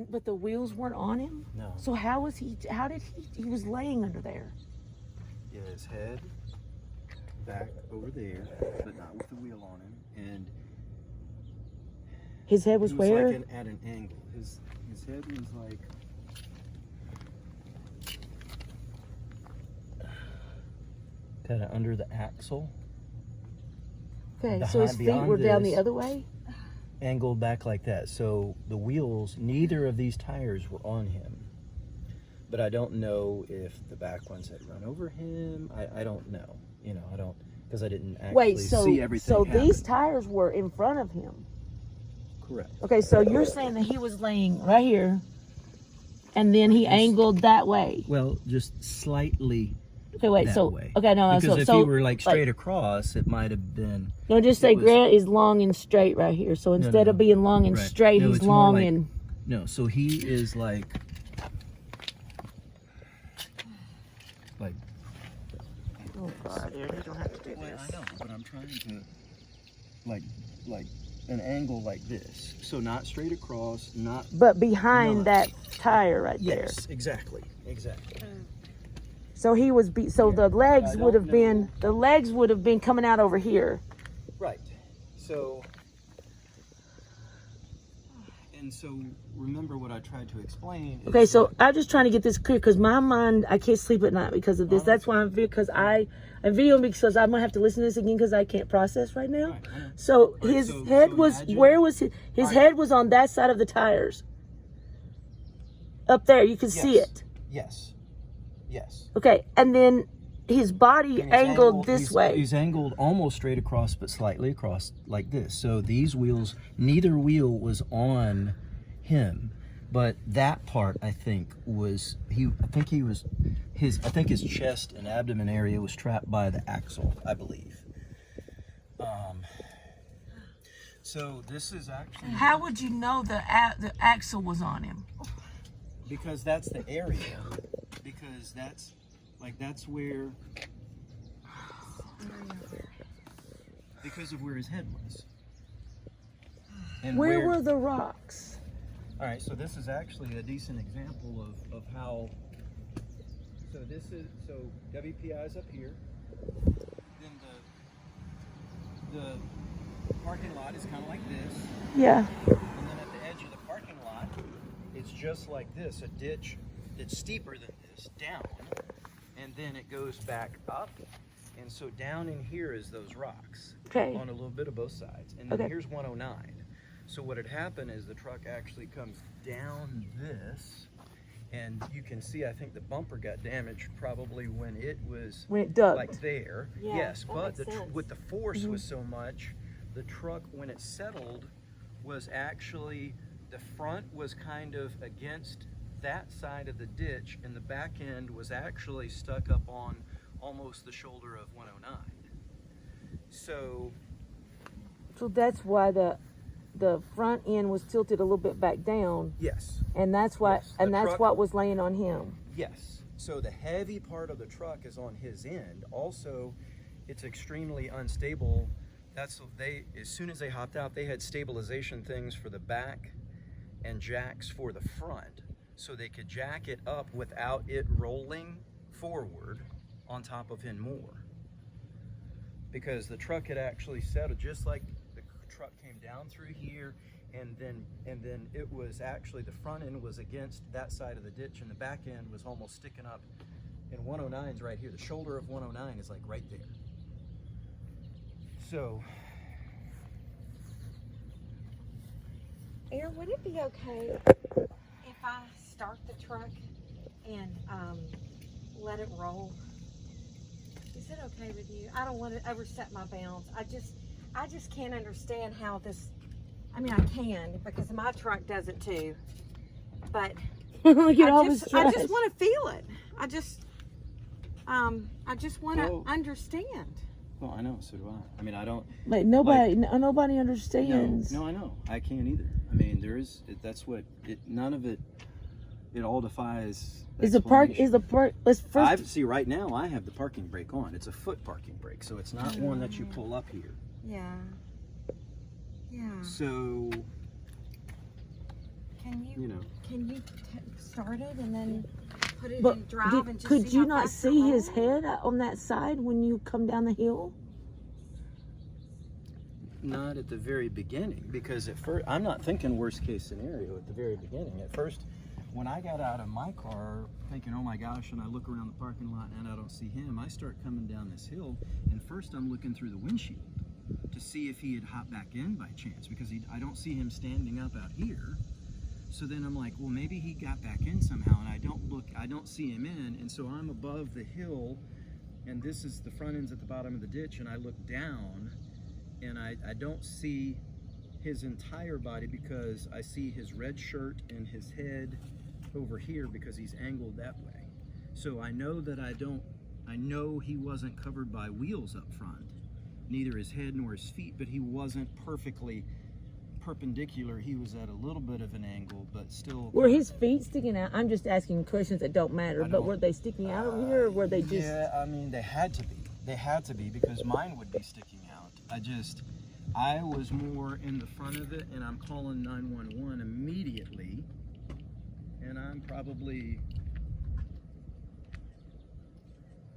But the wheels weren't on him? No. So how did he was laying under there? Yeah, his head back over there, but not with the wheel on him. And his head was he where? like at an angle. His head was like kind of under the axle. Okay, so his feet were down the other way? Angled back like that. So the wheels, neither of these tires were on him. But I don't know if the back ones had run over him. I don't know. You know, I don't, because I didn't actually see everything happen. These tires were in front of him. Correct. Okay, so you're saying that he was laying right here, and then he angled that way. Well, just slightly. Okay, wait. That way. Okay, no. Because if he were like straight across, it might have been. No, just say Grant is long and straight right here. So instead of being long and straight, he's long and. No, so he is like. Oh God, you don't have to do this. I know, but I'm trying to, like an angle like this. So not straight across, not. But behind that tire right there. Yes, exactly. So he was the legs would have been coming out over here. Right. So. And so remember what I tried to explain. Okay, so I'm just trying to get this clear because my mind, I can't sleep at night because of this. That's why I'm videoing because I'm gonna have to listen to this again because I can't process right now. Right, so his head was where was his head was on that side of the tires. Up there, you can see it. Yes. Okay, and then his body angled this way. He's angled almost straight across, but slightly across like this. So these wheels, neither wheel was on him, but that part I think was I think his chest and abdomen area was trapped by the axle, I believe. So this is actually. How would you know the axle was on him? Because that's the area. Because that's where. Because of where his head was. And where were the rocks? All right, so this is actually a decent example of how. So WPI is up here. Then the parking lot is kind of like this. Yeah. And then at the edge of the parking lot, it's just like this, a ditch. It's steeper than this, down, and then it goes back up. And so down in here is those rocks. Okay. On a little bit of both sides. And then here's 109. So what had happened is the truck actually comes down this, and you can see, I think the bumper got damaged probably when it dug. Like there. Yeah, yes, but with the force Mm-hmm. was so much, the truck, when it settled, was actually, the front was kind of against that side of the ditch, and the back end was actually stuck up on almost the shoulder of 109. So that's why the front end was tilted a little bit back down. Yes. And that's why Yes. what was laying on him. Yes. So the heavy part of the truck is on his end. Also, it's extremely unstable. As soon as they hopped out, they had stabilization things for the back and jacks for the front, so they could jack it up without it rolling forward on top of him more. Because the truck had actually settled, just like the truck came down through here, and then it was actually, the front end was against that side of the ditch, and the back end was almost sticking up. And 109's right here. The shoulder of 109 is like right there. So, Aaron, would it be okay if I start the truck and let it roll? Is it okay with you? I don't want to overstep my bounds. I just can't understand how this. I mean, I can because my truck does it too, but I just want to feel it. I just want to understand. well, I know, so do I. I mean, I don't. Like nobody understands. No, I know. I can't either. I mean, none of it. It all defies. Let's first. See, right now I have the parking brake on. It's a foot parking brake, so it's not one that you pull up here. Yeah. So Can you start it and then put it But in drive and just could see you how not fast see it his rolls? head on that side when you come down the hill? Not at the very beginning, because at first, I'm not thinking worst case scenario at the very beginning. At first, when I got out of my car thinking, oh my gosh, and I look around the parking lot and I don't see him, I start coming down this hill, and first I'm looking through the windshield to see if he had hopped back in by chance, because I don't see him standing up out here. So then I'm like, well, maybe he got back in somehow, and I don't see him in, and so I'm above the hill, and this is the front end's at the bottom of the ditch, and I look down, and I don't see his entire body, because I see his red shirt and his head over here because he's angled that way. So I know that I know he wasn't covered by wheels up front, neither his head nor his feet, but he wasn't perfectly perpendicular. He was at a little bit of an angle, but still. Were his feet sticking out? I'm just asking questions that don't matter, but were they sticking out over here, or were they just... Yeah, I mean, they had to be. They had to be, because mine would be sticking out. I was more in the front of it, and I'm calling 911 immediately, and I'm probably,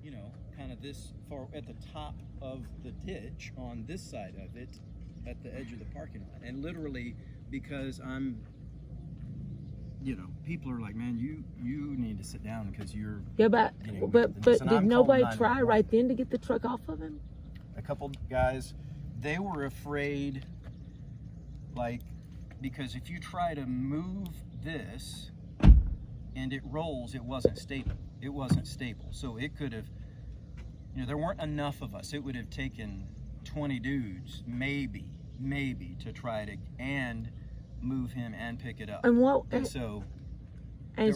you know, kind of this far at the top of the ditch on this side of it, at the edge of the parking lot. And literally, because I'm, you know, people are like, man, you need to sit down because you're... Yeah, but getting did calling nobody try 911. right then to get the truck off of him? A couple guys, they were afraid, like, because if you try to move this and it rolls, it wasn't stable. It wasn't stable. So it could have, you know, there weren't enough of us. It would have taken 20 dudes, maybe, to try to, and move him and pick it up. And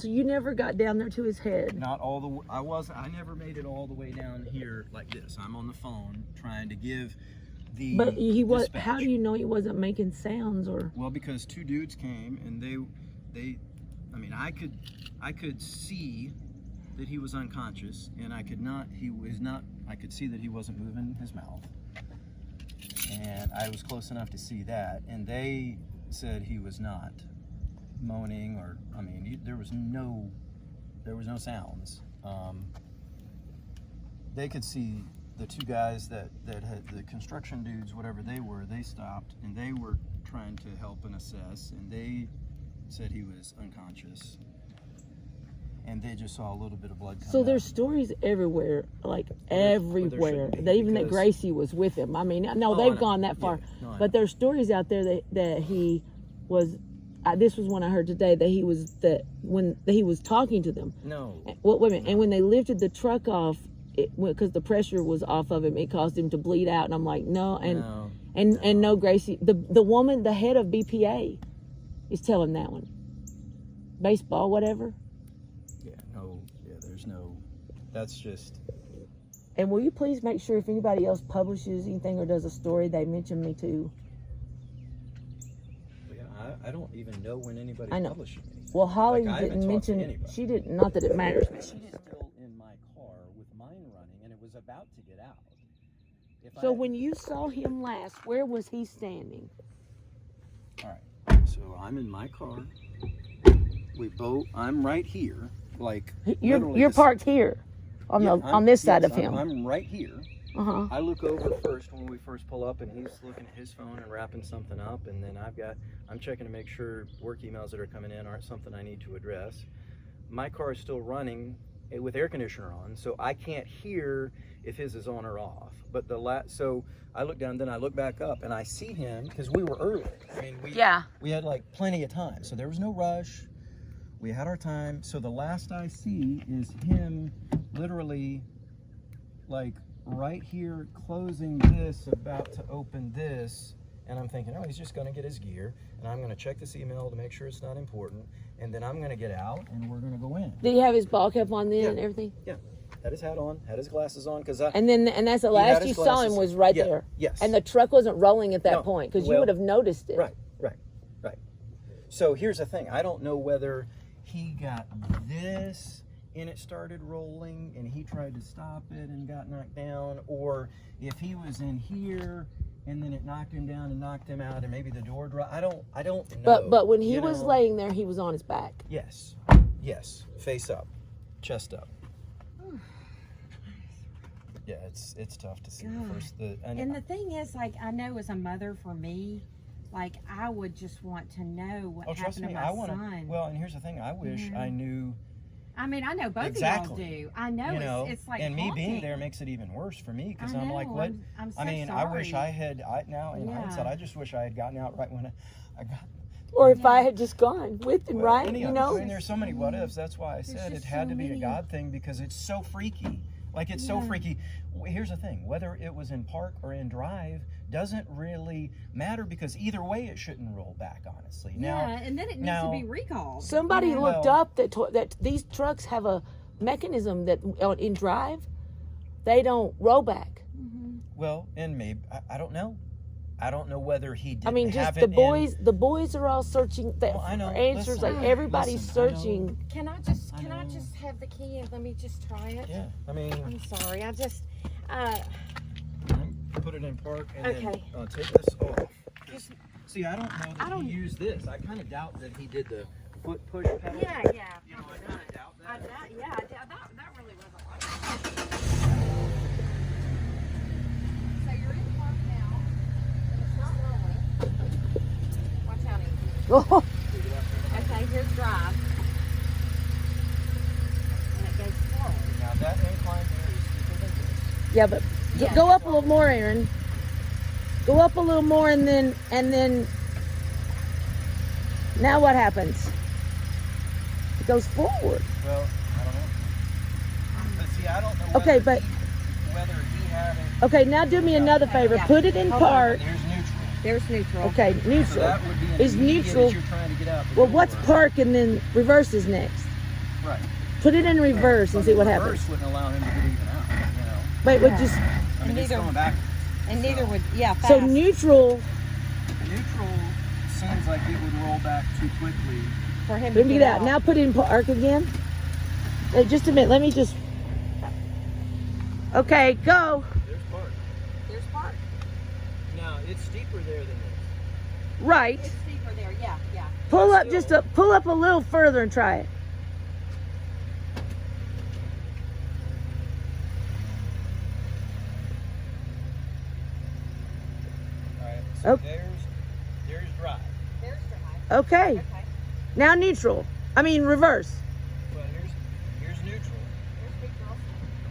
so you never got down there to his head? not all the, I never made it all the way down here like this. I'm on the phone trying to give the But he was. dispatch. How do you know he wasn't making sounds or? Well, because two dudes came and they, I mean, I could see that he was unconscious, and I could see that he wasn't moving his mouth, and I was close enough to see that, and they said he was not moaning, or, I mean, there was no sounds. They could see the two guys that had, the construction dudes, whatever they were, they stopped and they were trying to help and assess, and they said he was unconscious, and they just saw a little bit of blood come So out. there's stories everywhere, like everywhere. should be, That even that because- Gracie was with him. I mean, no, Oh, I they've know. gone that far. Yeah, no, I But know. there's stories out there that he was. This was one I heard today, that he was talking to them. No. Well, wait a minute. And when they lifted the truck off, because the pressure was off of him, it caused him to bleed out. And I'm like, no. And no, Gracie, the woman, the head of BPA, is telling that one. Baseball, whatever. There's no, that's just, And will you please make sure if anybody else publishes anything or does a story, they mention me too. I don't even know when anybody's I know. publishing anything. Well, Holly Like, I haven't didn't talked to mention. anybody. She didn't. Not that it matters, but she She's didn't. still in my car with mine running, and it was about to get out. So when you saw him last, where was he standing? All right, so I'm in my car. I'm right here, like literally You're this- parked here, on Yeah, on this side yes, of him. I'm right here. Uh-huh. I look over first when we first pull up, and he's looking at his phone and wrapping something up, and then I'm checking to make sure work emails that are coming in aren't something I need to address. My car is still running with air conditioner on, so I can't hear if his is on or off. But so I look down, then I look back up, and I see him, because we were early. I mean, we had like plenty of time, so there was no rush. We had our time. So the last I see is him literally like right here closing this, about to open this, and I'm thinking, oh, he's just going to get his gear, and I'm going to check this email to make sure it's not important, and then I'm going to get out, and we're going to go in. Did he have his ball cap on then Yeah. and everything? Yeah, had his hat on, had his glasses on, because And that's the He had last his you saw him glasses. was right Yeah, there. yes. And the truck wasn't rolling at that No, point, because you well, would have noticed it. Right. So here's the thing. I don't know whether he got this and it started rolling and he tried to stop it and got knocked down, or if he was in here and then it knocked him down and knocked him out, and maybe the door dropped. I don't know. But when he you was know? laying there, he was on his back. Yes, face up, chest up. Yeah, it's tough to see. And the thing is, like, I know as a mother, for me, like, I would just want to know what happened to my son. Well, and here's the thing: I wish I knew. I mean, I know both exactly. of y'all do. I know, it's like and haunting. me being there makes it even worse for me because I'm know, like, what? I'm so I mean, sorry. I wish I had. Now in hindsight, I just wish I had gotten out right when I got. Or if I had just gone with him, right? I mean, there's so many what ifs. That's why I said it had to be a God thing because it's so freaky. Like, it's so freaky. Here's the thing. Whether it was in park or in drive doesn't really matter because either way it shouldn't roll back, honestly. And then it needs to be recalled. Somebody looked up that these trucks have a mechanism that in drive, they don't roll back. Well, and maybe, I don't know. I don't know whether he did. I mean, just the boys are all searching for answers. Like everybody's searching. Can I just have the key and let me just try it? Yeah, I mean. I'm sorry. I just. Put it in park and Okay. then take this off. See, I don't know that he used this. I kind of doubt that he did the foot push pedal. Yeah. You know, I kind of doubt that. That really wasn't like it. So you're in park now, and it's not rolling. Watch out, Angie. Okay, here's drive. And it goes forward. Now that incline there is steeper than this. Yeah, but go up a little more, Aaron. Go up a little more, and then. Now what happens? It goes forward. Well, I don't know. But see, I don't know. Okay, whether he had it. Okay, now do me another favor. Put it in park. There's neutral. Okay, neutral. So that would be an is immediate neutral. that you're trying to get out the Well, door. what's park and then reverse is next? Right. Put it in reverse and see what happens. Reverse wouldn't allow him to get even out. You know. Wait, what? Just I mean, it's going back. And neither would, fast. so neutral. Neutral seems like it would roll back too quickly. For him Let me get out. Now put it in park again. Wait, just a minute. Let me just. Okay, go. There's park. There's park. Now it's steeper there than this. Right. It's steeper there, yeah. Pull up pull up a little further and try it. All right. So there's drive. There's drive. Okay. Okay. Now neutral. I mean reverse. Well, here's neutral, There's big girl.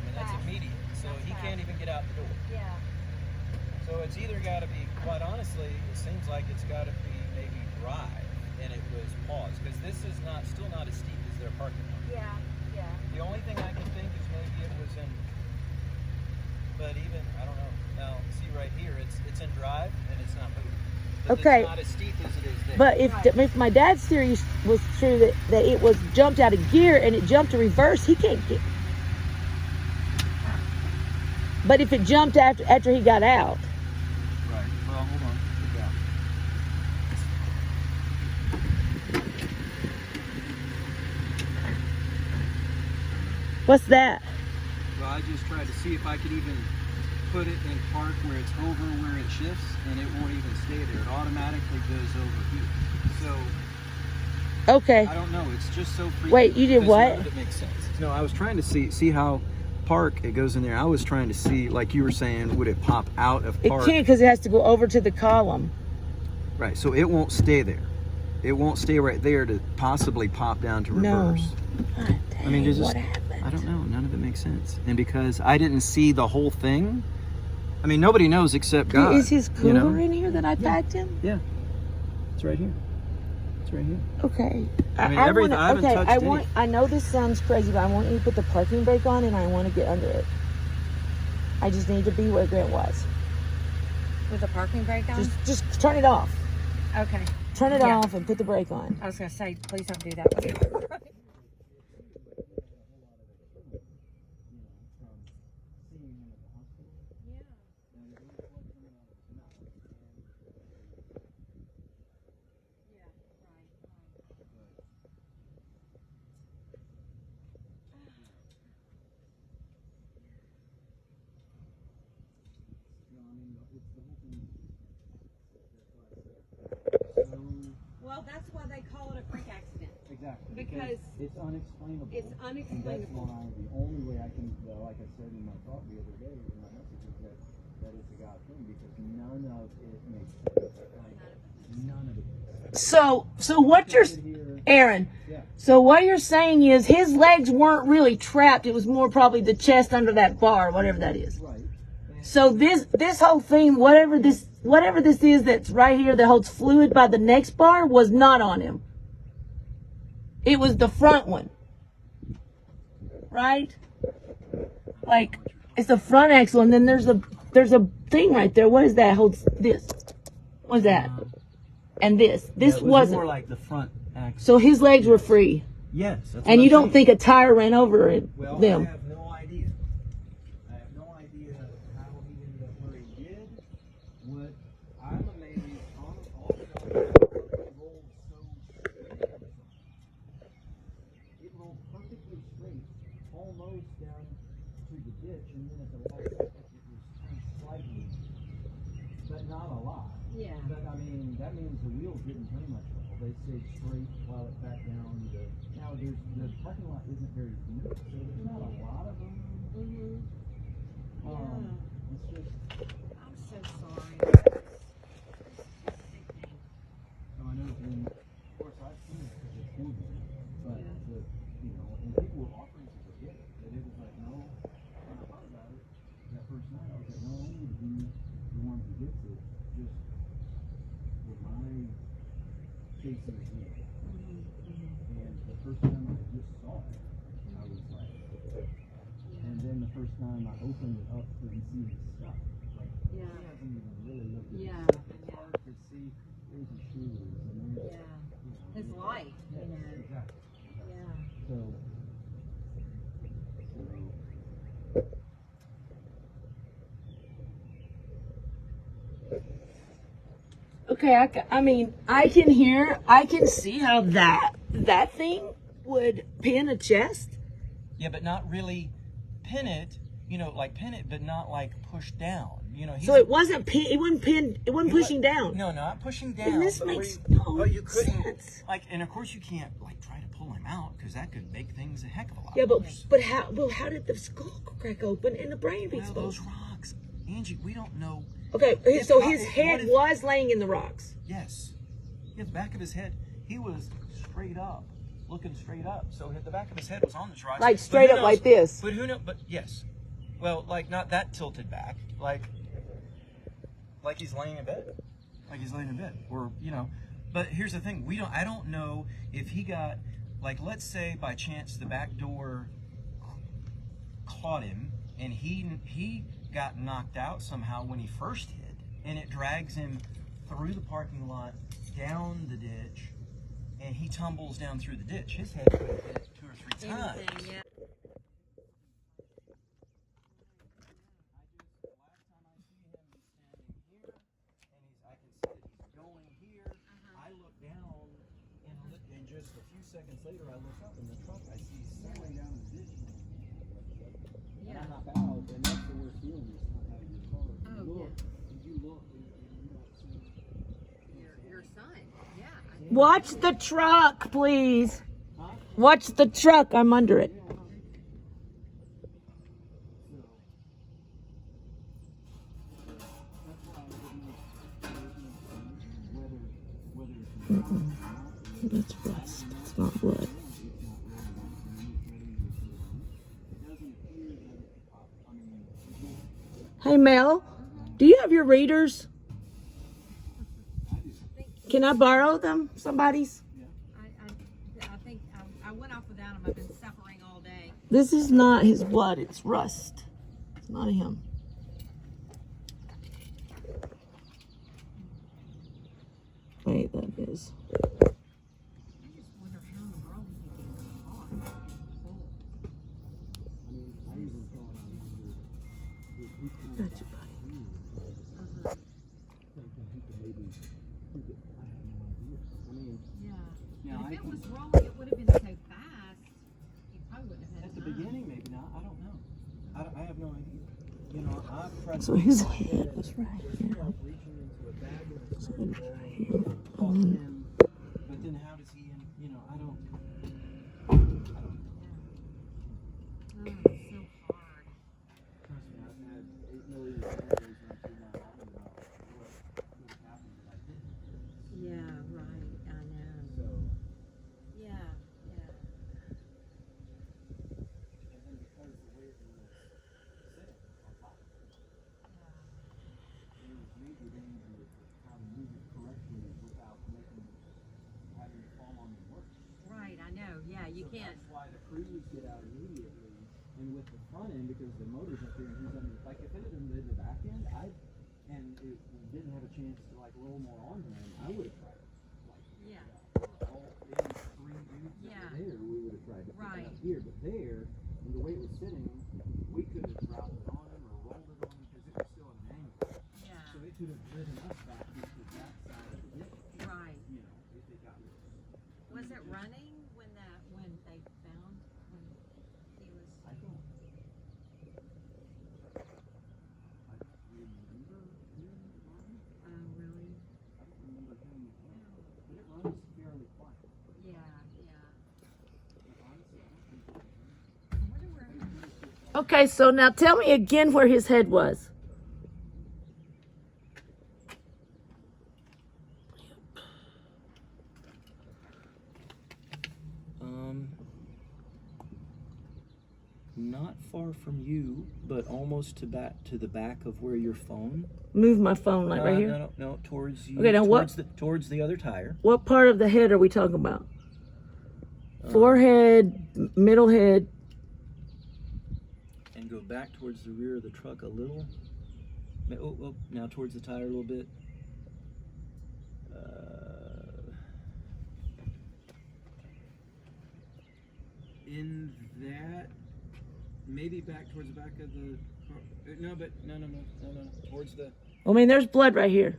and that's Fast. immediate. So he can't even get out the door. Yeah. So it's either got to be, quite honestly, it seems like it's got to be maybe drive, and it was paused because this is still not as steep as their parking lot. Yeah. The only thing I can think is maybe it was in, but even I don't know. Now see right here, it's in drive and it's not moving. But Okay. It's not as steep as it is there. But if my dad's theory was true that it was jumped out of gear and it jumped to reverse, he can't get. But if it jumped after he got out. Right. Well, hold on. Look out. What's that? Well, I just tried to see if I could even put it in park where it's over where it shifts, and it won't even stay there. It automatically goes over here. So Okay. I don't know. It's just so freaky. Wait, you did because what? none of it makes sense. No, I was trying to see how park it goes in there. I was trying to see, like you were saying, would it pop out of It park? can't because it has to go over to the column. Right. So it won't stay there. It won't stay right there to possibly pop down to No. reverse. God, I mean, dang, there's what just, happened? I don't know. None of it makes sense. And because I didn't see the whole thing, I mean, nobody knows except God. Is his cooler you know? in here that I packed him? Yeah. It's right here. It's right here. Okay. I mean, everything- I haven't touched any. I know this sounds crazy, but I want you to put the parking brake on and I want to get under it. I just need to be where Grant was. With the parking brake on? Just turn it off. Okay. Turn it Yeah. off and put the brake on. I was going to say, please don't do that. Exactly. Because it's unexplainable. it's And that's unexplainable. why the only way I can, like I said in my talk the other day in my message, is that it's a God thing, because none of it makes sense. Like, none of it. So what you're, Aaron, so what you're saying is his legs weren't really trapped. It was more probably the chest under that bar, whatever that is. Right. So this whole thing, whatever this is that's right here that holds fluid by the next bar, was not on him. It was the front one. Right? Like, it's the front axle, and then there's a thing right there. What is that? Holds this. What is that? And this it was wasn't. more like the front axle. So his legs were free. Yes. That's And what you I'm don't saying. think a tire ran over it, Well, them? I have no idea. I have no idea how he ended up where he did. What I'm amazed on also it rolled so straight. It rolled perfectly straight, almost down to the ditch, and then at the last second it was turned slightly, but not a lot. Yeah. But I mean, that means the wheels didn't turn much at all. They stayed straight while it back down. Now the parking lot isn't very deep, so there's not a lot of them. Mm-hmm. It's just, I'm so sorry. so I know, and of course I've seen it because it's moving, but you know, and people were offering to forget it. That it was like, no. When I thought about it that first night, I was like, no, I need to be the one who gets it, just with my facing his head. And the first time I just saw it, I was like, and then the first time I opened it up to see his stuff, like, he hasn't even really looked at his stuff. It's hard to see. There's his shoes, and there's, His life, yes, you know. exactly. Yeah. So, Okay, I mean, I can see how that thing would pin a chest. Yeah, but not really pin it. You know, like pin it, but not like push down. You know, So it wasn't pushing down. No, not pushing down. And this but makes where no but you couldn't, sense. like, and of course you can't like try to pull him out because that could make things a heck of a lot Yeah, worse. but how did the skull crack open and the brain be Well, exposed? those rocks, Angie, we don't know. Okay, It's so not- his what head if- was laying in the rocks. Yes, yeah, the back of his head, he was straight up, looking straight up. So the back of his head was on this rock, Like But straight who up knows- like this. But who knows? But yes, well, like not that tilted back, like he's laying in bed, or you know. But here's the thing: I don't know if he got, like, let's say by chance the back door caught him and he got knocked out somehow when he first hit, and it drags him through the parking lot, down the ditch, and he tumbles down through the ditch. His head could have hit 2 or 3 times. Anything, yeah. and just a few seconds later, I look up in the truck, I see someone down the ditch. And I hop out, and that's the worst feeling, is not out of your car. Oh, You look, yeah. and you look, and you don't see. Your son. Yeah. Watch the truck, please. Watch the truck. I'm under it. That's rust. It's not blood. Hey Mel, do you have your readers? Can I borrow them? Somebody's? I think I went off without him. I've been suffering all day. This is not his blood. It's rust. It's not him. Wait, that is. I just wonder how in the world he could get in the car. Got you, buddy. Yeah. Now, But if it was rolling, it would have been so fast. He probably wouldn't have had at the time. beginning, maybe not. I don't know. I have no idea. You know, I've tried So his head was right here. reaching into a bag and So it was right here. caught him, but then then how does he, you know, I don't. Oh, it's so hard. Trust me, I've had 8 million families run through my mind about what would have happened if I didn't. Yeah, right. I know. So, Yeah, yeah. and then because the way it was sitting on top of it, there was major danger of how to move it correctly without having it fall on the work. Right, I know. Yeah, you So can't. that's why the crews get out immediately, and with the front end, because the motor's up there and he's under. Like if it had been the back end, and it didn't have a chance to like roll more on him, I would have tried it. Like, Yeah. all maybe 3 dudes that Yeah. were there, we would have tried to put Right. it up here, but there, and the way it was sitting, we could have dropped it on him or rolled it on him because it was still at an angle. Yeah. So it could have driven us back just to that side of the ditch. Right. You know, if it got loose. Was it running when they found when he was? I don't remember him running. Oh, really? I don't remember him running. But it runs fairly quiet. Yeah, yeah. But honestly, I don't think it was running. I wonder where he was. Okay, so now tell me again where his head was. Not far from you, but almost to the back of where your phone. Move my phone like right here. No, towards you. Okay, now towards the other tire. What part of the head are we talking about? Forehead, middle head. And go back towards the rear of the truck a little. Oh, now towards the tire a little bit. In that, maybe back towards the back of the car. No, towards the. I mean, there's blood right here.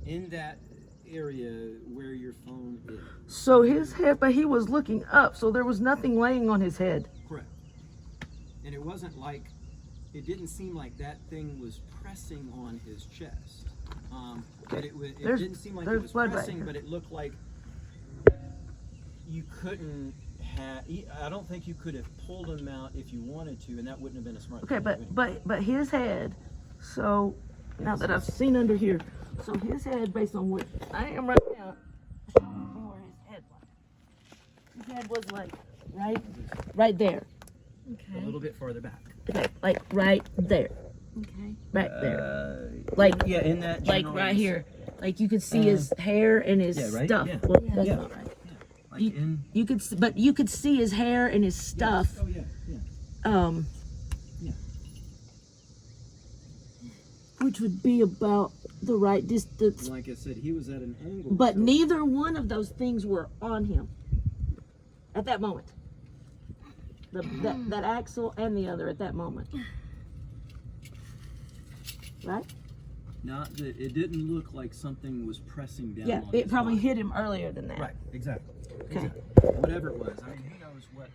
In that area where your phone is. So his head, but he was looking up, so there was nothing laying on his head. Correct. And it wasn't like, it didn't seem like that thing was pressing on his chest. But it didn't seem like it was pressing, but it looked like you couldn't have, I don't think you could have pulled him out if you wanted to, and that wouldn't have been a smart Okay, thing to do anyway. but his head, so now that I've seen under here, so his head, based on what I am right now, where his head was. His head was like right there. Okay. A little bit farther back. Okay, like right there. Okay. Right there. Like, yeah, in that Like general right here. Like you could see his hair and his yeah, right? stuff. Yeah. Well, that's Yeah. not right. Like You could, but you could see his hair and his stuff. Oh yeah. Yeah. Which would be about the right distance. Like I said, he was at an angle. But so- neither one of those things were on him at that moment. That axle and the other at that moment. Right? Not that it didn't look like something was pressing down. Yeah, on it his probably body. hit him earlier than that. Right, exactly. Okay. Exactly. Whatever it was. I mean, who knows what,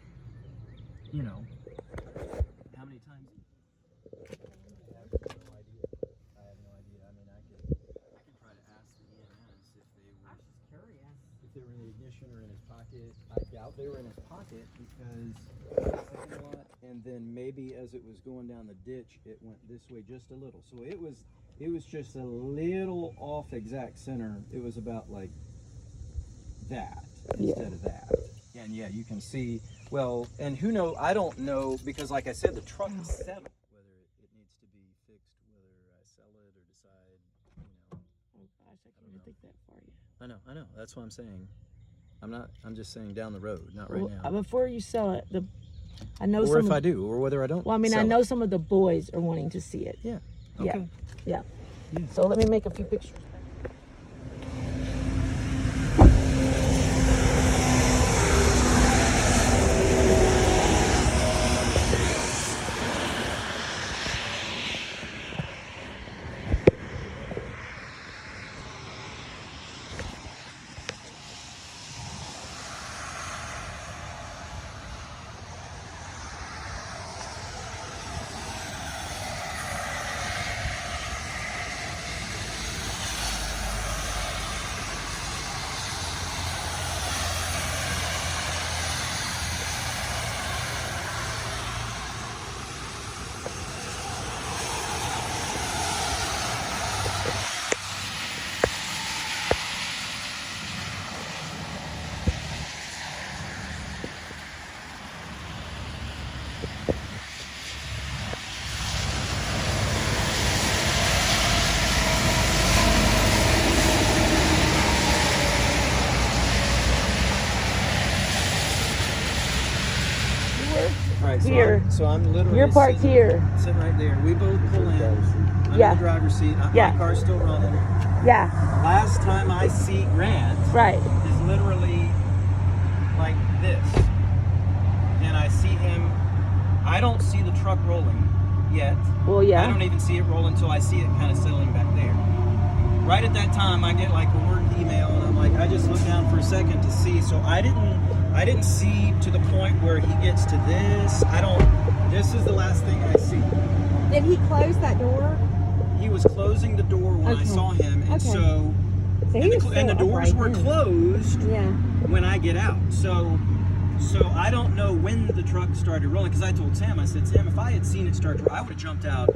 how many times. I have no idea. I mean, I could try to ask the EMS if they were. I'm just curious. If they were in the ignition or in his pocket. I doubt they were in his pocket because second lot, and then maybe as it was going down the ditch, it went this way just a little. So it was just a little off exact center. It was about like that instead of that. And yeah, you can see, well, and who knows, I don't know, because like I said, the truck is settled. Whether it needs to be fixed, whether I sell it or decide, Oh gosh, I can't even think that far yet. I know, that's what I'm saying. I'm just saying down the road, not right now. Before you sell it, I know Or some if I do, or whether I don't. Well, I mean, I sell know it. some of the boys are wanting to see it. Yeah. Yeah. Okay. Yeah. Yeah. So let me make a few pictures. All right, here. So I'm literally You're parked here. Sitting right there. We both pull in. I'm Yeah. in the driver's seat. Yeah. My car's still running. Yeah. Last time I see Grant Right. is literally like this. And I see him. I don't see the truck rolling yet. Well, yeah. I don't even see it roll until I see it kind of settling back there. Right at that time, I get like a work email, and I'm like, I just look down for a second to see. So I didn't see to the point where he gets to this. This is the last thing I see. Did he close that door? He was closing the door when I saw him, and so and the doors were closed when I get out. So I don't know when the truck started rolling, because I told Sam, I said, Sam, if I had seen it start to roll, I would have jumped out.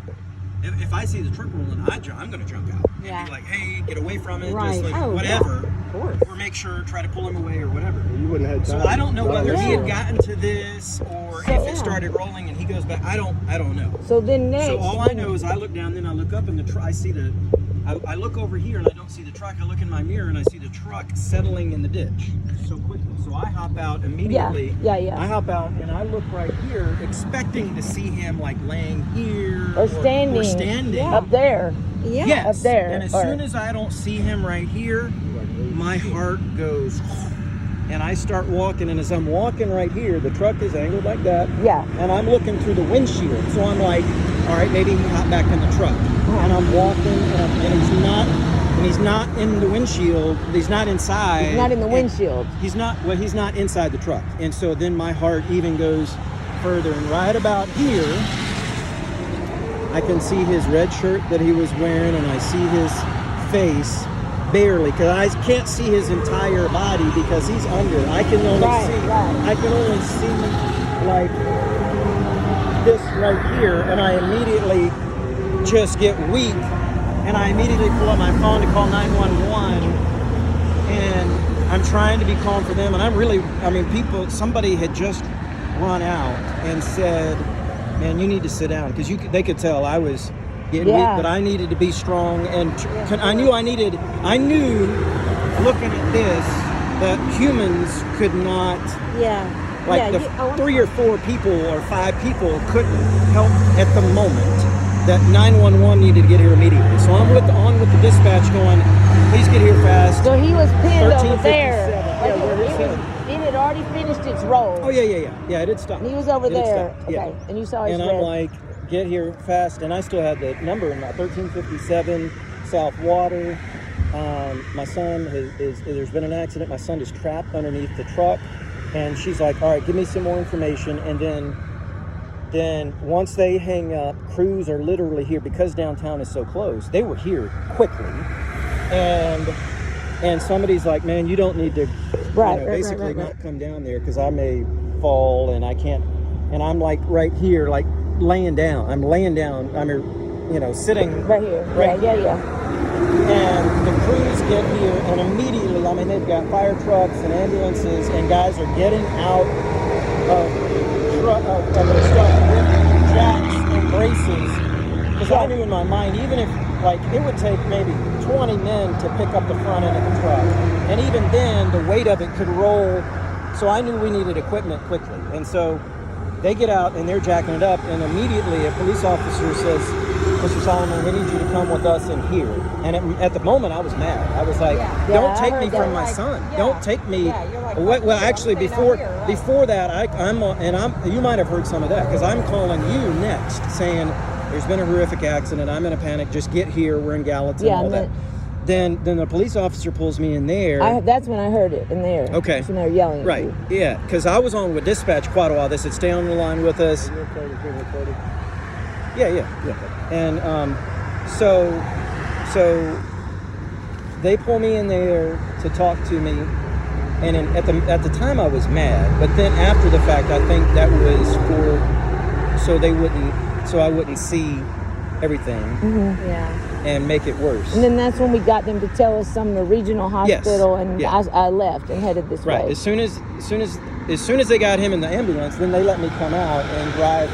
If I see the truck rolling, I'm going to jump out and be like, hey, get away from it, just like whatever, or make sure, try to pull him away or whatever. You wouldn't have So time. I don't know whether he had gotten to this or if it started rolling and he goes back. I don't know. So then next. So all I know is I look down, then I look up, and I see I look over here and I don't see the truck. I look in my mirror and I see the truck settling in the ditch so quickly. So I hop out immediately. Yeah. I hop out and I look right here, expecting to see him like laying here Or standing. Up there. Yeah. Yes. Up there. And as soon as I don't see him right here, my heart goes, and I start walking. And as I'm walking right here, the truck is angled like that. Yeah. And I'm looking through the windshield. So I'm like, all right, maybe he hopped back in the truck. And I'm walking, and he's not in the windshield. He's not inside. He's not in the windshield. He's not inside the truck. And so then my heart even goes further. And right about here, I can see his red shirt that he was wearing, and I see his face barely, because I can't see his entire body because he's under. I can only see like this right here, and I immediately just get weak, and I immediately pull up my phone to call 911, and I'm trying to be calm for them, and somebody had just run out and said, man, you need to sit down, because they could tell I was getting weak, but I needed to be strong, and I knew looking at this that humans could not, the 3 or 4 people or 5 people couldn't help at the moment, that 911 needed to get here immediately. So I'm on with the dispatch going, please get here fast. So he was pinned over there. It had already finished its roll. Oh, yeah, it had stopped. He was over there. Stopped, yeah. Okay, and you saw his And red. I'm like, get here fast. And I still had the number in my 1357 South Water. My son there's been an accident. My son is trapped underneath the truck. And she's like, all right, give me some more information. And then once they hang up, crews are literally here because downtown is so close. They were here quickly. And somebody's like, man, you don't need to basically not come down there, because I may fall and I can't. And I'm like right here, like laying down. I'm laying down. I'm, sitting right here. Yeah. And the crews get here, and immediately, they've got fire trucks and ambulances, and guys are getting out of the stuff with jacks and braces. Because I knew in my mind, even if, it would take maybe 20 men to pick up the front end of the truck. And even then, the weight of it could roll. So I knew we needed equipment quickly. And so they get out, and they're jacking it up, and immediately a police officer says, Mr. Solomon, we need you to come with us in here. And at the moment, I was mad. I was like, don't take me from my son. Don't take me. Well, actually, before that, you might have heard some of that, because I'm calling you next, saying there's been a horrific accident. I'm in a panic. Just get here. We're in Gallatin. All that. Then the police officer pulls me in there. That's when I heard it in there. Okay. That's when they were yelling. Right. At you. Yeah. Because I was on with dispatch quite a while. They said, stay on the line with us. Yeah. And so they pull me in there to talk to me, and at the time I was mad, but then after the fact, I think that was so I wouldn't see everything. Mm-hmm. Yeah. And make it worse. And then that's when we got them to tell us some of the regional hospital, and yeah. I left and headed this way. Right. As soon as they got him in the ambulance, then they let me come out and drive.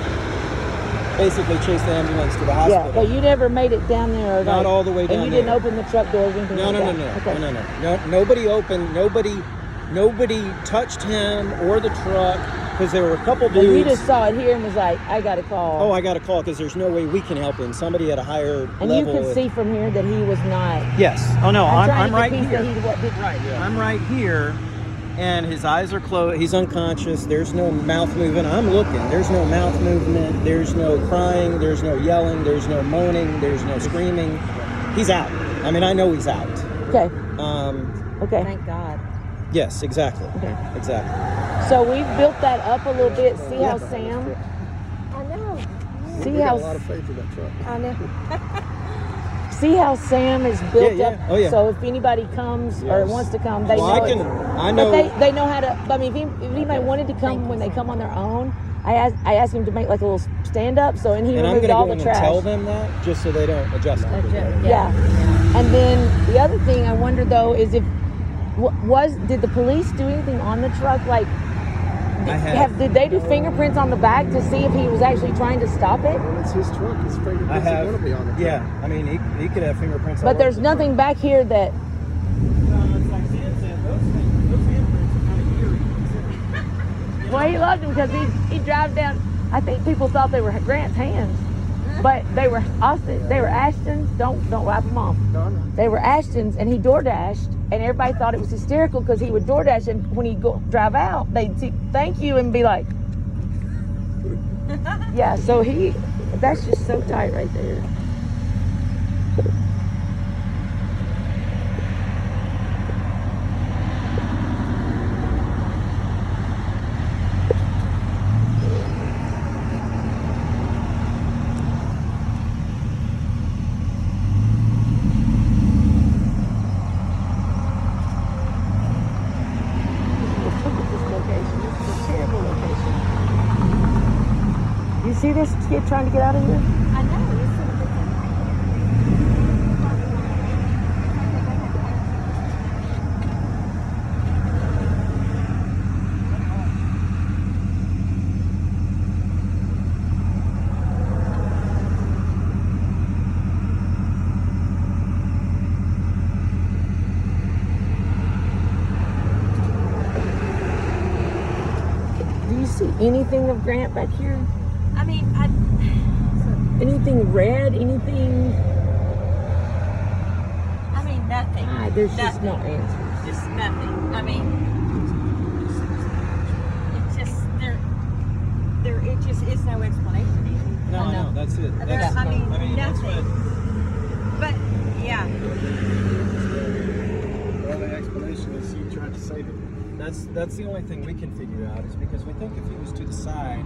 Basically, chase the ambulance to the hospital. Yeah, but you never made it down there. Or not all the way down there. And you didn't open the truck doors or anything No. Okay. No. Nobody opened. Nobody touched him or the truck. because there were a couple And you dudes. just saw it here and was like, I got to call. Oh, I got a call because there's no way we can help him. Somebody at a higher and level. you could see from here that he was not. Yes. Oh no, I'm right here. Right. Yeah. I'm right here, and his eyes are closed. He's unconscious. There's no mouth movement. I'm looking. There's no mouth movement. There's no crying. There's no yelling. There's no moaning. There's no screaming. He's out. I mean, I know he's out. Okay. Okay. Thank God. Yes, exactly. Okay. Exactly. So we've built that up a little bit. See how Sam? I know. See We got how? a lot of faith in that truck. I know. See how Sam is built Yeah, up. yeah. Oh, yeah. So if anybody comes or wants to come, they know. I know. But they know how to. I mean, if anybody wanted to come when they come on their own, I asked him to make like a little stand up. So and he and I'm removed gonna all go the in trash. and tell them that just so they don't adjust it. Yeah. And then the other thing I wonder though is if did the police do anything on the truck? Like, did they do fingerprints on the back to see if he was actually trying to stop it? Well, it's his truck. His fingerprints are going to be on it. Yeah, I mean, he could have fingerprints. all But there's over the nothing back here that. It's like Sam said, those handprints are kind of eerie. Well, he loved them because he drive down. I think people thought they were Grant's hands, but they were Austin. They were Ashton's. Don't wipe them off. No. They were Ashton's, and he door dashed, and everybody thought it was hysterical because he would door dash, and when he go drive out, they'd see thank you and be like, yeah. So that's just so tight right there. You see this kid trying to get out of here? I know. Do you see anything of Grant back here? I mean, Anything red? Anything? nothing. There's just no answer. Just nothing. I mean, it's just there. It just is no explanation. No, no, that's it. I That's, mean, that's nothing. what. But yeah, Well, the explanation is he tried to save it. That's the only thing we can figure out is because we think if he was to the side,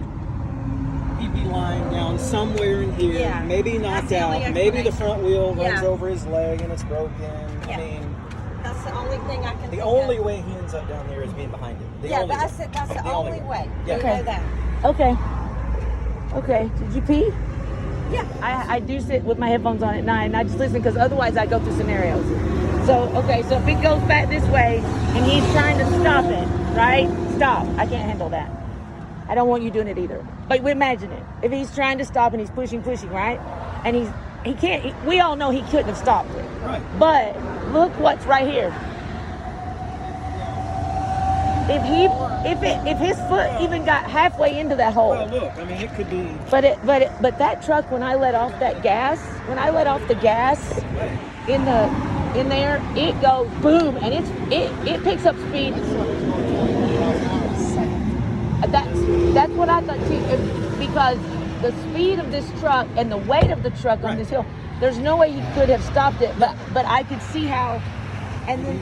he'd be lying down somewhere in here, Yeah. maybe knocked That's the only out, maybe the explanation. front wheel runs Yeah. over his leg and it's broken. Yeah. I mean, that's the only thing I can. the think only of. way he ends up down there is being behind him. The Yeah, only I way. said that's the only way. Yeah. You Okay. know that. Okay. Did you pee? Yeah. I do sit with my headphones on at night, and I just listen because otherwise I go through scenarios. So if it goes back this way and he's trying to stop it, right? Stop. I can't handle that. I don't want you doing it either. But imagine it. If he's trying to stop and he's pushing, right? And he can't. We all know he couldn't have stopped it. Right. But look what's right here. If his foot even got halfway into that hole. Well, look, I mean, it could be. But that truck, when I let off the gas in there, it goes boom, and it picks up speed. That's what I thought too, because the speed of this truck and the weight of the truck on this hill, there's no way he could have stopped it. But I could see how, and then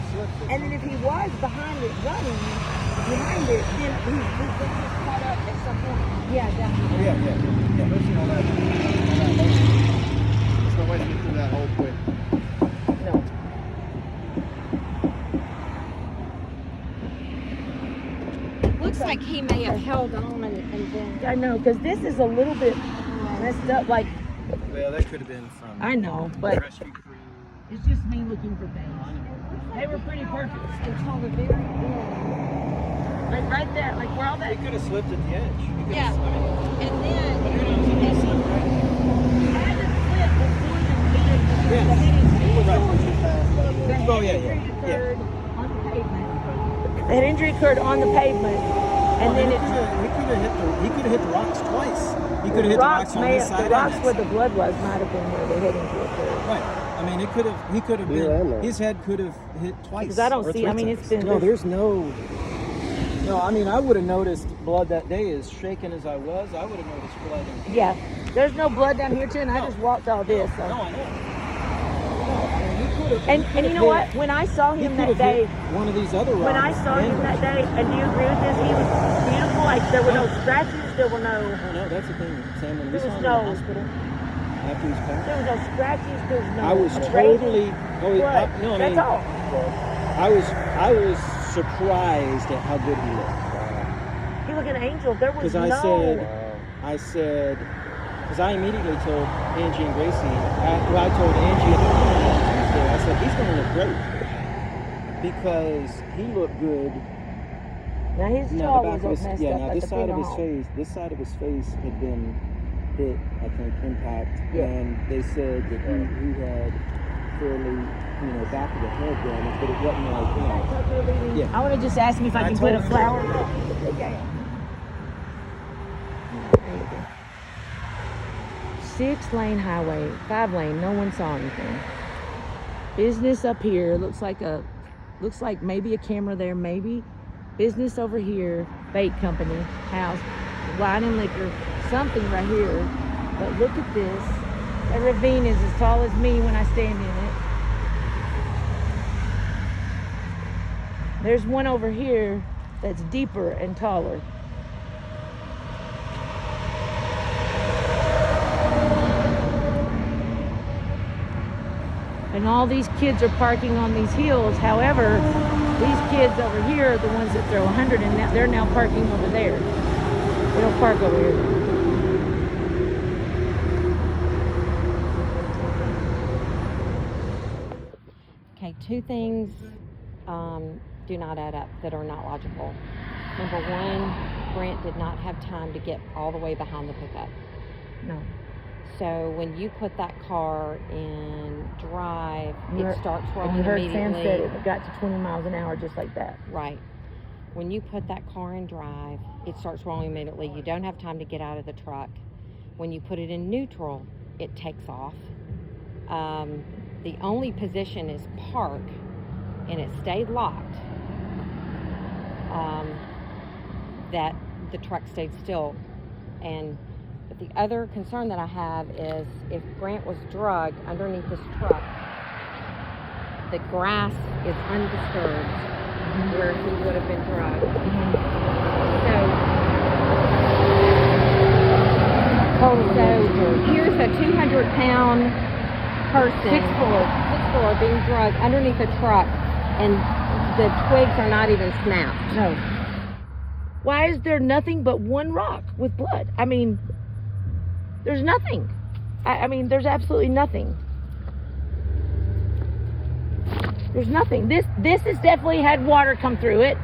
if he was behind it running behind it, then he was caught up at some point. Yeah, definitely. Yeah. Especially on that. There's no way to get through that hole quick. No. Looks like he may have held on and then. I know, because this is a little bit messed up. Like, Well, that could have been from. I know, but rescue crew. it's just me looking for things. They were pretty perfect until the very end. Like right there, like where all that. He could have slipped at the edge. He could Yeah. have- I mean, And then. but who knows? He may slip right. Had the slip before the Yeah. Oh, yeah. occurred on the pavement. That injury occurred on the pavement, And then he could have hit the rocks twice. He could have hit the rocks on this side. The rocks where the blood was might have been where the head injury occurred. Right. I mean, he could have been. His head could have hit twice. Because I don't or see. three I mean, times. it's been. No, there's no. No, I mean, I would have noticed blood that day. As shaken as I was, I would have noticed blood. Yeah, there's no blood down here too, and I just walked all this. So. No, I know. And you know what? When I saw him that day, one of these other rocks. when I saw him that day, and do you agree with this? He was beautiful. Like there were no scratches. There were no. Oh no, that's the thing, Sam. When we There saw was him in the no- hospital after his passed, There was no scratches. There was no. I was abrasions. totally. Oh, Blood. no, I That's mean, all. I was surprised at how good he looked. He looked an angel. There was Because no. I said, because I immediately told Angie and Gracie, I told Angie and Melanie on Tuesday, I said, he's going to look great. Because he looked good. Now his Now, jaw the was back of his, messed yeah, up now at this the side of funeral his home. face, had been hit, I think, impact. Yeah. And they said that he had fairly, back of the head damage, but it wasn't like, Yeah. I want to just ask him if I can put a flower. Okay. 6-lane highway, 5-lane. No one saw anything. Business up here looks like maybe a camera there, maybe. Business over here, bait company, house, wine and liquor, something right here. But look at this. That ravine is as tall as me when I stand in it. There's one over here that's deeper and taller. And all these kids are parking on these hills. However, these kids over here are the ones that throw 100 and now they're now parking over there. They don't park over here. Okay, two things do not add up that are not logical. Number one, Grant did not have time to get all the way behind the pickup. No. So when you put that car in drive, it starts rolling immediately. And you heard Sam said it got to 20 miles an hour just like that. Right. When you put that car in drive, it starts rolling immediately. You don't have time to get out of the truck. When you put it in neutral, it takes off. The only position is park, and it stayed locked. That the truck stayed still. But the other concern that I have is if Grant was drugged underneath this truck, the grass is undisturbed where he would have been drugged. So here's a 200-pound person, 6'4", being drugged underneath a truck, and the twigs are not even snapped. No. Why is there nothing but one rock with blood? I mean, there's nothing. I mean, there's absolutely nothing. There's nothing. This has definitely had water come through it.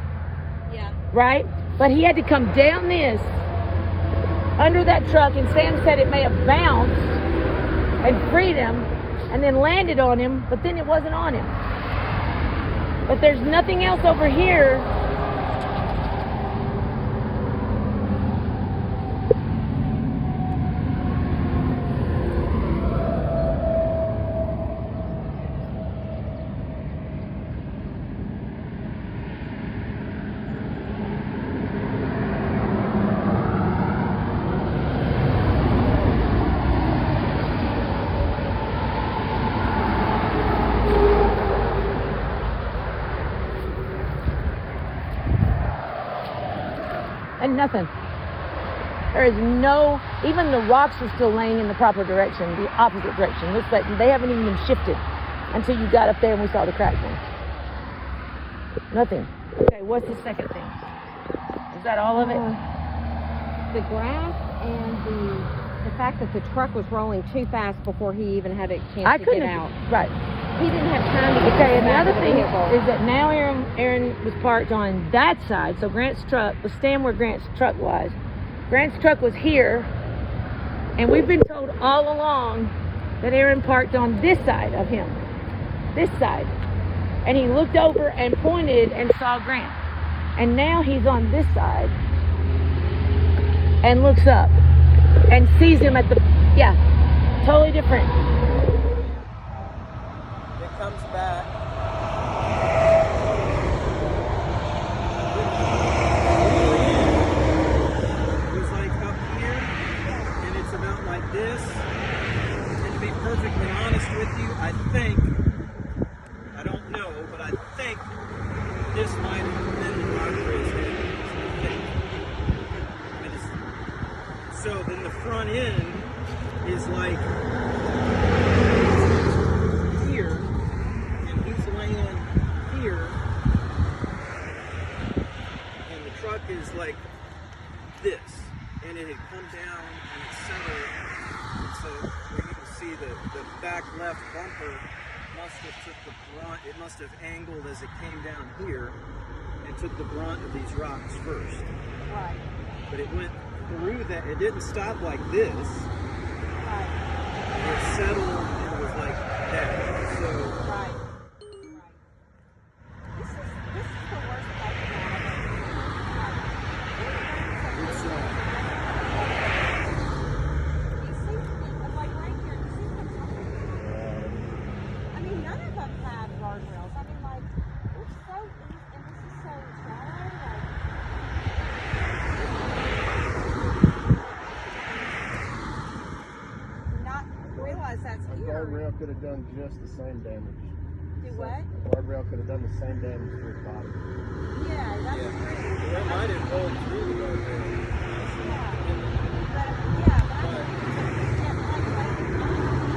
Yeah. Right? But he had to come down this under that truck, and Sam said it may have bounced and freed him and then landed on him, but then it wasn't on him. But there's nothing else over here. And nothing. There is no, even the rocks are still laying in the proper direction, the opposite direction. Looks like they haven't even been shifted until you got up there and we saw the cracked one. Nothing. Okay, what's the second thing? Is that all of it? The grass and the fact that the truck was rolling too fast before he even had a chance to get out. Right. He didn't have time to get Okay, and the back other to the thing vehicle. is that now Aaron was parked on that side, so Grant's truck was staying where Grant's truck was. Grant's truck was here, and we've been told all along that Aaron parked on this side of him. This side. And he looked over and pointed and saw Grant. And now he's on this side. and looks up and sees him at the, yeah, totally different. It comes back. He's like up here, and it's about like this. And to be perfectly honest with you, I think, I don't know, but I think this might have been the Rockridge head. So then the front end is like here, and he's laying here, and the truck is like this, and it had come down and it settled. And so where you can see the back left bumper must have took the brunt, it must have angled as it came down here and took the brunt of these rocks first. Right. But it went through that, it didn't stop like this. Right. It settled and it was like that. So Right. Right. This is the worst part about it. it's You seem to be, like right here, you seem to I mean, none of them have guardrails. I mean, like, we're so, and this is so shallow, like, not realize that's A here. guardrail could have done just the same damage. Do what? A guardrail could have done the same damage to his body. Yeah, that's true. that might have rolled through the guardrail. Yeah. But, yeah, but I think, yeah, like,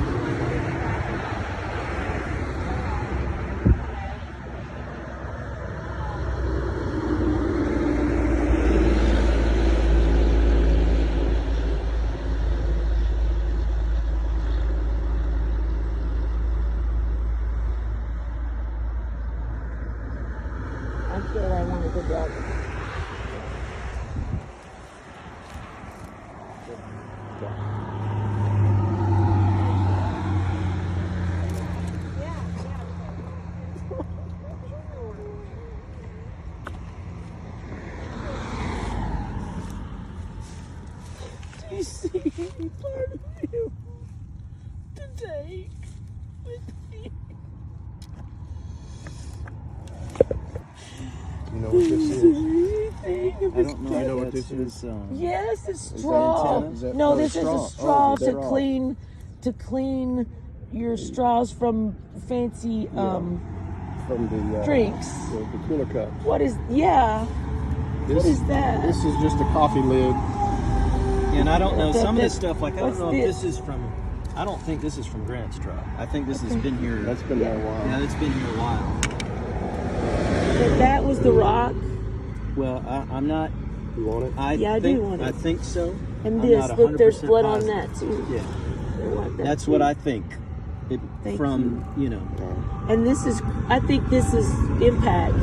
I feel I wanted to go. Do you see any part of you today with me? You know what this is? I don't know. You know what this is? Yes, it's straw. antenna? Is that- No, oh, this is straw. a straw Oh, to straw. clean your straws from fancy From the drinks. the cooler cups. What is? Yeah. This, What is that? This is just a coffee lid. And I don't know, That- some of that- this stuff, like I what's don't know this? if this is from, I don't think this is from Grant's truck. I think this has been here. That's been there a while. Yeah, it's been here a while. That was the rock, Well, I'm not. You want it? Yeah, I do think, want it. I think so. and I'm this. not Look, there's 100% blood on positive. that too. Yeah, I want that that's too. what I think. It, Thank from you know. And this is. I think this is impact.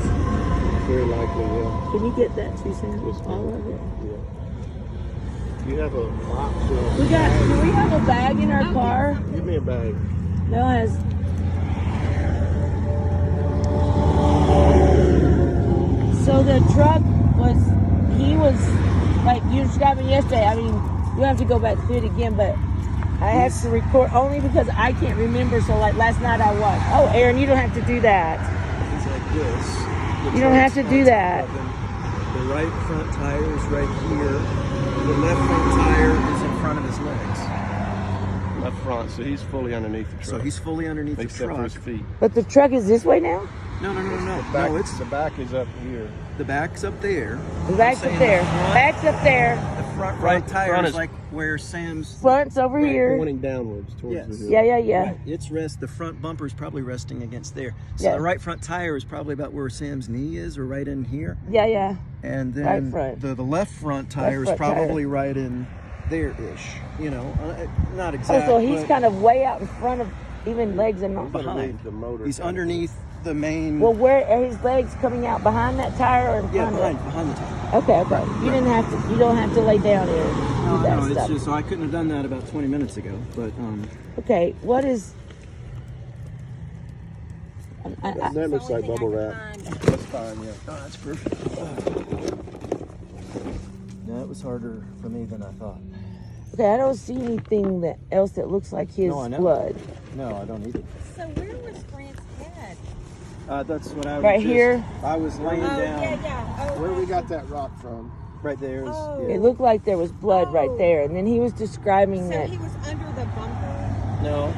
Very likely, yeah. Can you get that too, Sam? Yes, All ma'am. of it. Yeah. You have a box of... We got. Do we have a bag in our car? Give me a bag. Mel has. So the truck was. He was like you were describing yesterday. I mean, you have to go back through it again, but I have to record only because I can't remember. So like last night I watched. Oh, Aaron, you don't have to do that. It's like this. You don't have to do that. The right front tire is right here. The left front tire is in front of his legs. Left front, so he's fully underneath the truck. So he's fully underneath the except for truck. his feet. But the truck is this way now. No. Back, No, it's the back is up here. the back's up there. The back's saying up there. the front- Back's up there. The front right tire front is is- like where Sam's. Front's over here. Pointing downwards towards Yes. the hill. Yeah. Right, it's the front bumper is probably resting against there. So Yeah. the right front tire is probably about where Sam's knee is, or right in here. Yeah. And Right then front. the left front tire front is probably right in there-ish. You know, not Oh, exact. so he's but kind of way out in front of even legs and not. behind. Underneath the motor. He's underneath the main. Well, where are his legs coming out behind that tire or in yeah, front behind the tire. of it? Okay. You didn't have to. You don't have to lay down here. and do that No, it's stuff. just so I couldn't have done that about 20 minutes ago. But Okay. What is? That looks like bubble wrap. That's fine, yeah. oh, that's perfect. That was harder for me than I thought. Okay, I don't see anything else that looks like his No, I know. blood. No, I don't either. So where was Grant's head? That's what I was Right here? I was laying down. yeah. Oh, Where we got that rock from? Right there. Oh. It looked like there was blood right there, and then he was describing So that he was under the bumper. No.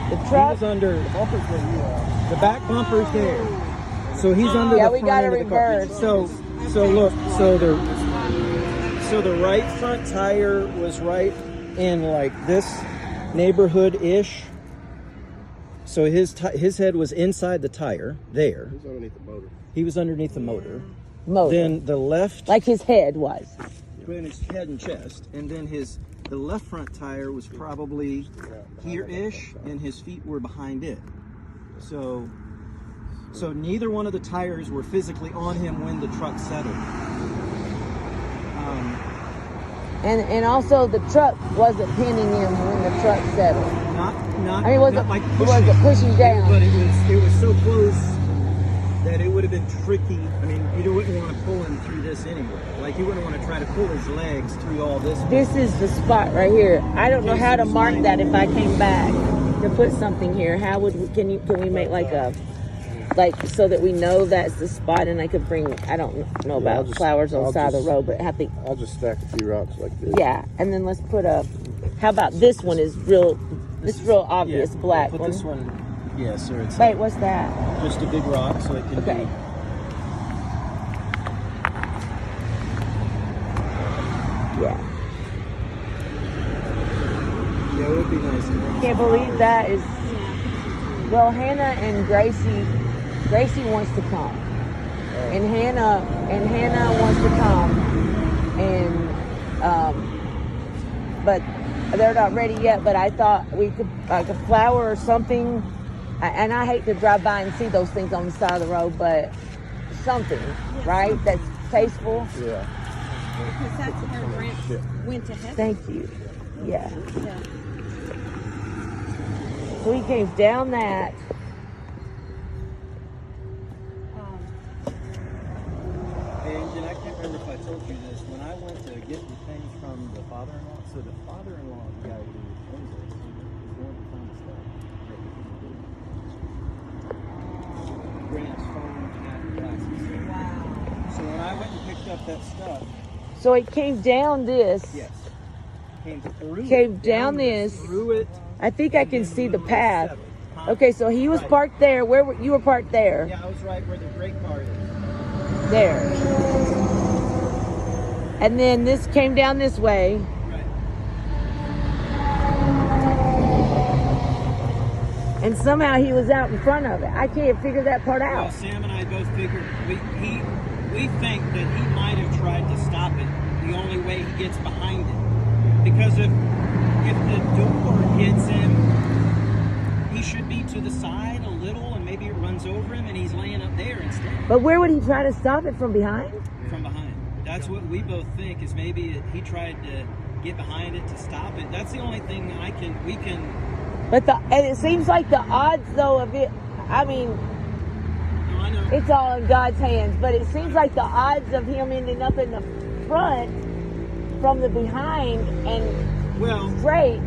the He truck. was under The bumper's where you are. the back bumper's there. So he's under Yeah, the we front gotta end of the car. reverse. So look, so the right front tire was right in like this neighborhood-ish. So his head was inside the tire there. He's underneath the motor. He was underneath the motor. Motor. Then the left Like his head was. between his head and chest, and then the left front tire was probably here-ish, and his feet were behind it. So neither one of the tires were physically on him when the truck settled. And also the truck wasn't pinning him when the truck settled. Not I mean, it wasn't, like it wasn't pushing down. but it was so close that it would have been tricky. I mean, you wouldn't want to pull him through this anyway. Like you wouldn't want to try to pull his legs through all this. This is the spot right here. I don't know how to mark that if I came back to put something here. How would we, can we make like so that we know that's the spot, and I could bring, I don't know about flowers on the side of the road, but I think, I'll just stack a few rocks like this. yeah. And then let's put how about this one is real obvious black Put one. this one. Yeah, sir. It's Wait, what's that? just a big rock, so it can Okay. be. Yeah. Yeah, it would be nice. Can't believe that is. Well, Hannah and Gracie wants to come, and Hannah wants to come, and but they're not ready yet. But I thought we could like a flower or something, and I hate to drive by and see those things on the side of the road, but something, right? That's tasteful. Yeah. Because that's where Grant went to heaven. Thank you. Yeah. Yeah. So he came down that. And I can't remember if I told you this. When I went to get the thing from the father-in-law, so the father-in-law, the guy who owns it, is going to find stuff. Grant's phone and glasses. Wow. So when I went and picked up that stuff, So it came down this. yes, came Down this. through it. I think I can see the path. Settled. Huh? Okay, so he was parked there. Where were you? Were parked there. Yeah, I was right where the brake car is. There. And then this came down this way. Right. And somehow he was out in front of it. I can't figure that part Well, out. Sam and I both figured we think that he might have tried to stop it the only way he gets behind it. Because if the door hits him, he should be to the side a little, and maybe it runs over him and he's laying up there instead. But where would he try to stop it from behind? From behind. That's what we both think, is maybe he tried to get behind it to stop it. That's the only thing we can. But and it seems like the odds though of it, I mean, No, I know. it's all in God's hands, but it seems like the odds of him ending up in the front from the behind and Well, straight.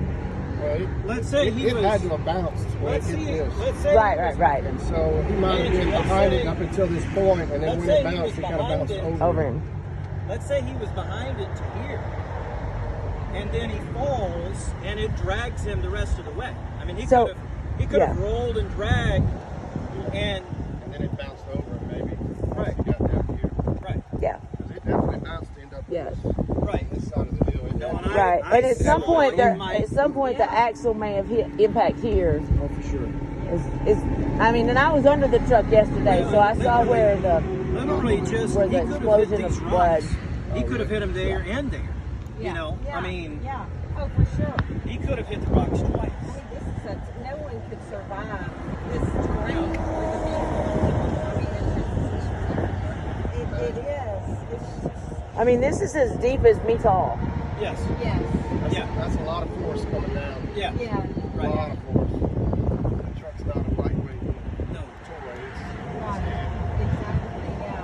Well, let's say he it was. had to have bounced when it Let's hit see. this. Let's say. Right. And so he might have been behind it up until this point, and then when it bounced, it kind of bounced Over him. Let's say he was behind it to here, and then he falls, and it drags him the rest of the way. I mean, he could have rolled and dragged, and then it bounced over him, maybe. Right. He got down here. right, Yeah. Because it definitely bounced to end up Yes. right. this side of the deal. It No, definitely- and Right. I And at some point in my- the axle may have hit impact here. Oh, for sure. I mean, and I was under the truck yesterday, so I saw where the Literally just where he the could have hit explosion these of blood. rocks. He could have hit him there and there. Yeah. You know, Yeah. I mean, Yeah. Oh, for sure. he could have hit the rocks twice. I mean, no one could survive this terrain with a vehicle. It is. It's just, I mean, this is as deep as me tall. Yes. yes. Yeah. That's a lot of force coming down. Yeah. Yeah. A Right. lot of force. The truck's not a lightweight No. toy. Right. Exactly. Yeah.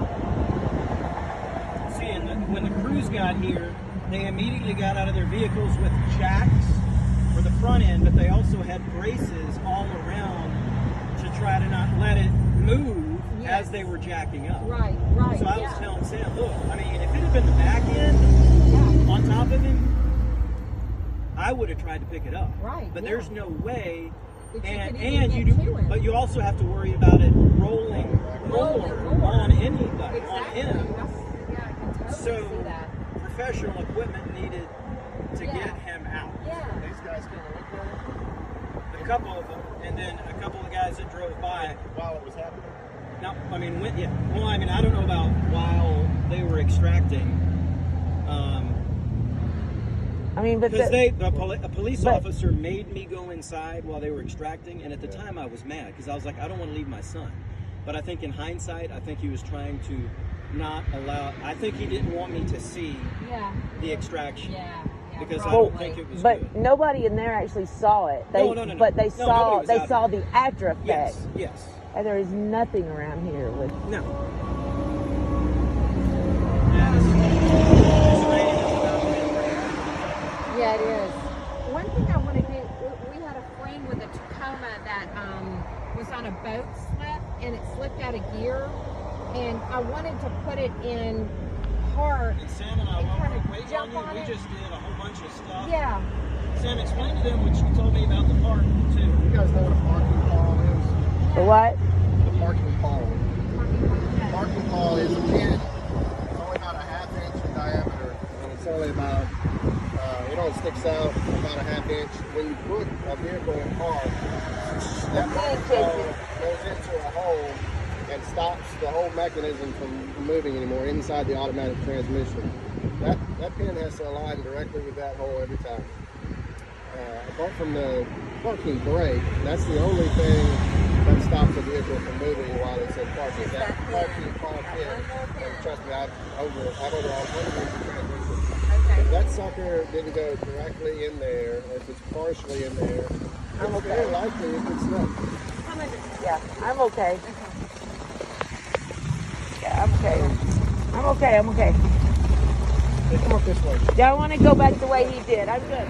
See, and when the crews got here, they immediately got out of their vehicles with jacks for the front end, but they also had braces all around to try to not let it move as they were jacking up. Right. So I was telling Sam, look, I mean, if it had been the back end on top of him, I would have tried to pick it up. Right. But there's no way. But you And could even you get do, to him. but you also have to worry about it rolling more on anybody, on Exactly. him. Yeah, I can totally So see that. professional equipment needed to Yeah. get him out. Yeah. These guys came and looked at it A couple of them, and then a couple of guys that drove by. while it was happening. Now, I mean, well, I mean, I don't know about while they were extracting. I mean, but Because a police but- officer made me go inside while they were extracting, and at the time I was mad because I was like, I don't want to leave my son. But I think in hindsight, I think he was trying to not allow. I think he didn't want me to see the extraction because I don't think it was but good. nobody in there actually saw it. They, No. But they No, saw nobody was they out saw there. the after effect. Yes. And there is nothing around here with. No. Yeah, it is. One thing I want to do, we had a friend with a Tacoma that was on a boat slip and it slipped out of gear, and I wanted to put it in park. And Sam and I, And while kinda we waited jump on on you, we it. just did a whole bunch of stuff. Yeah. Sam, explain to them what you told me about the park too. You guys know what a parking pall is? The what? The parking pall. Parking pall is a pin. It's only about a half-inch in diameter, and it's only about, it only sticks out about a half-inch. When you put a vehicle in park, that parking pall goes into a hole and stops the whole mechanism from moving anymore inside the automatic transmission. That pin has to align directly with that hole every time. Apart from the parking brake, that's the only thing that stops the vehicle from moving while it's in parking. That parking pall pin. And trust me, I've overall hundreds of transmissions. If that sucker didn't go directly in there, or if it's partially in there, it's very likely it could slip. Yeah, I'm okay. Yeah, I'm okay. I'm okay. Come up this way. Don't want to go back the way he did. I'm good.